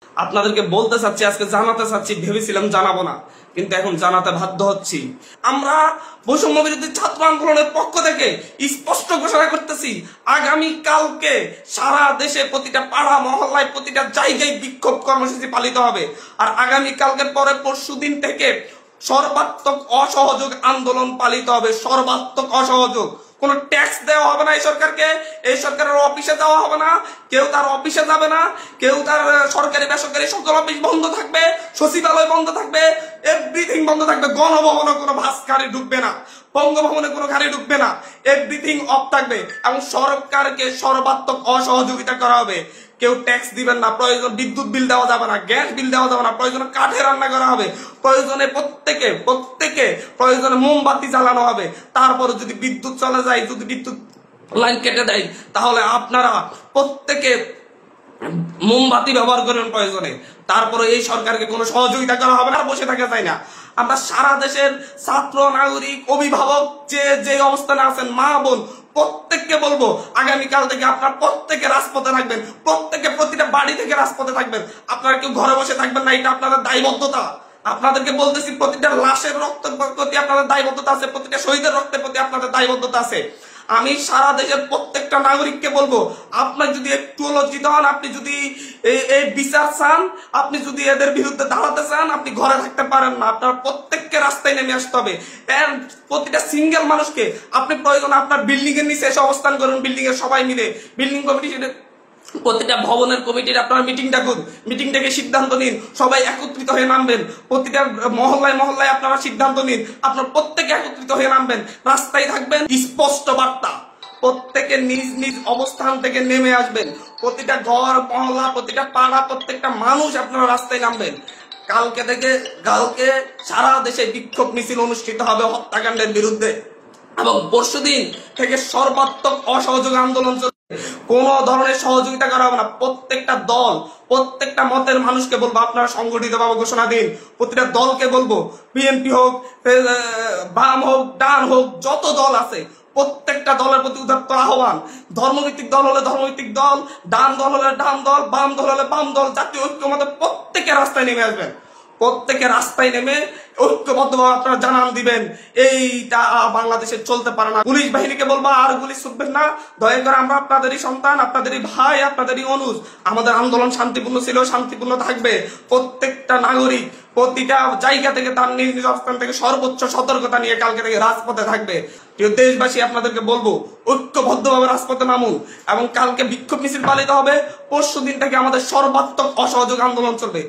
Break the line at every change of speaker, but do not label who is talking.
আপনাদেরকে বলতে চাচ্ছি, আজকে জানাতে চাচ্ছি, ভেবেছিলাম জানাবো না, কিন্তু এখন জানাতে বাধ্য হচ্ছি। আমরা বৈষম্য বিরোধী ছাত্র আন্দোলনের পক্ষ থেকে স্পষ্ট ঘোষণা করতেছি, আগামী কালকে সারা দেশে প্রতিটা পাড়া মহল্লায় প্রতিটা জায়গায় বিক্ষোভ কর্মসূচি পালিত হবে। আর আগামী কালকের পরে পরশুদিন থেকে সর্বাত্মক অসহযোগ আন্দোলন পালিত হবে। সর্বাত্মক অসহযোগ, কোন ট্যাক্স দেওয়া হবে না এই সরকারকে, এই সরকারের অফিসে যাওয়া হবে না, কেউ তার অফিসে যাবে না, কেউ তার সরকারি বেসরকারি সকল অফিস বন্ধ থাকবে, সচিবালয় বন্ধ থাকবে, এভরিথিং বন্ধ থাকবে। গণভবনে কোনো বাস গাড়ি ঢুকবে না, বঙ্গভবনে কোনো গাড়ি ঢুকবে না, এভরিথিং অফ থাকবে। এবং সরকারকে সর্বাত্মক অসহযোগিতা করা হবে। কেউ ট্যাক্স দিবেন না, প্রয়োজন বিদ্যুৎ বিল দেওয়া যাবে না, গ্যাস বিল দেওয়া যাবে না, প্রয়োজনে কাঠে রান্না করা হবে, প্রয়োজনে প্রত্যেকে প্রয়োজনে মোমবাতি জ্বালানো হবে। তারপরে যদি বিদ্যুৎ চলে যায়, যদি বিদ্যুৎ লাইন কেটে দেয়, তাহলে আপনারা প্রত্যেকে মোমবাতি ব্যবহার করবেন প্রয়োজনে। তারপরে এই সরকারকে কোনো সহযোগিতা করা হবে না, বসে থাকা যায় না। আমরা সারা দেশের ছাত্র, নাগরিক, অভিভাবক যে অবস্থানে আছেন, মা বোন, প্রত্যেককে বলবো, আগামীকাল থেকে আপনার প্রত্যেকে রাজপথে থাকবেন, প্রত্যেকে প্রতিটা বাড়ি থেকে রাজপথে থাকবেন। আপনারা কেউ ঘরে বসে থাকবেন না, এটা আপনাদের দায়বদ্ধতা। আপনাদেরকে বলতেছি, প্রতিটা লাশের রক্তের প্রতি আপনাদের দায়বদ্ধতা আছে, প্রতিটা শহীদের রক্তের প্রতি আপনাদের দায়বদ্ধতা আছে। আমি সারা দেশের প্রত্যেকটা নাগরিককে বলবো, আপনার যদি একটু লজ্জিত হন, আপনি যদি এই বিচার চান, আপনি যদি এদের বিরুদ্ধে দাঁড়াতে চান, আপনি ঘরে থাকতে পারেন না। আপনার প্রত্যেককে রাস্তায় নেমে আসতে হবে। প্রতিটা সিঙ্গেল মানুষকে আপনি প্রয়োজন আপনার বিল্ডিং এর নিচে এসে অবস্থান করুন, বিল্ডিং এর সবাই মিলে, বিল্ডিং কমিটি, প্রতিটা ভবনের কমিটির আপনারা মিটিং ডাকুন, মিটিং ডেকে সিদ্ধান্ত নিন, সবাই একত্রিত হয়ে নামবেন। প্রতিটা মহল্লায় মহল্লায় আপনারা সিদ্ধান্ত নিন, আপনার প্রত্যেকে একত্রিত হয়ে নামবেন, রাস্তায় থাকবেন। স্পষ্ট বার্তা, প্রত্যেকে নিজ নিজ অবস্থান থেকে নেমে আসবেন। প্রতিটা ঘর মহল্লা, প্রতিটা পাড়া, প্রত্যেকটা মানুষ আপনারা রাস্তায় নামবেন। কালকে সারা দেশে বিক্ষোভ মিছিল অনুষ্ঠিত হবে হত্যাকাণ্ডের বিরুদ্ধে, এবং পরশুদিন থেকে সর্বাত্মক অসহযোগ আন্দোলন চলবে। কোন ধরনের সহযোগিতা করা হবে না। প্রত্যেকটা দল, প্রত্যেকটা মতের মানুষকে বলবো, আপনারা সংগঠিতভাবে ঘোষণা দিন। প্রতিটা দলকে বলবো, বিএনপি হোক, বাম হোক, ডান হোক, যত দল আছে, প্রত্যেকটা দলের প্রতি উদাত্ত আহ্বান। ধর্মভিত্তিক দল হলে ধর্মভিত্তিক দল, ডান দল হলে ডান দল, বাম দল হলে বাম দল, জাতীয় ঐক্যমতে প্রত্যেকে রাস্তায় নেমে আসবেন। প্রত্যেকে রাস্তায় নেমে ঐক্যবদ্ধভাবে আপনারা জানান দিবেন, এইটা বাংলাদেশে চলতে পারে না। পুলিশ বাহিনীকে বলবো, আর গুলি ছুটবেন না, দয়া করে। আমরা আপনাদেরই সন্তান, আপনাদেরই ভাই, আপনাদেরই অনুজ। আমাদের আন্দোলন শান্তিপূর্ণ ছিল, শান্তিপূর্ণ থাকবে। প্রত্যেকটা নাগরিক প্রতিটা জায়গা থেকে তার নিজ নিজ অবস্থান থেকে সর্বোচ্চ সতর্কতা নিয়ে কালকে থেকে রাজপথে থাকবে। প্রিয় দেশবাসী, আপনাদেরকে বলবো, ঐক্যবদ্ধভাবে রাজপথে নামুন, এবং কালকে বিক্ষোভ মিছিল পালিত হবে। পরশুদিন থেকে আমাদের সর্বাত্মক অসহযোগ আন্দোলন চলবে।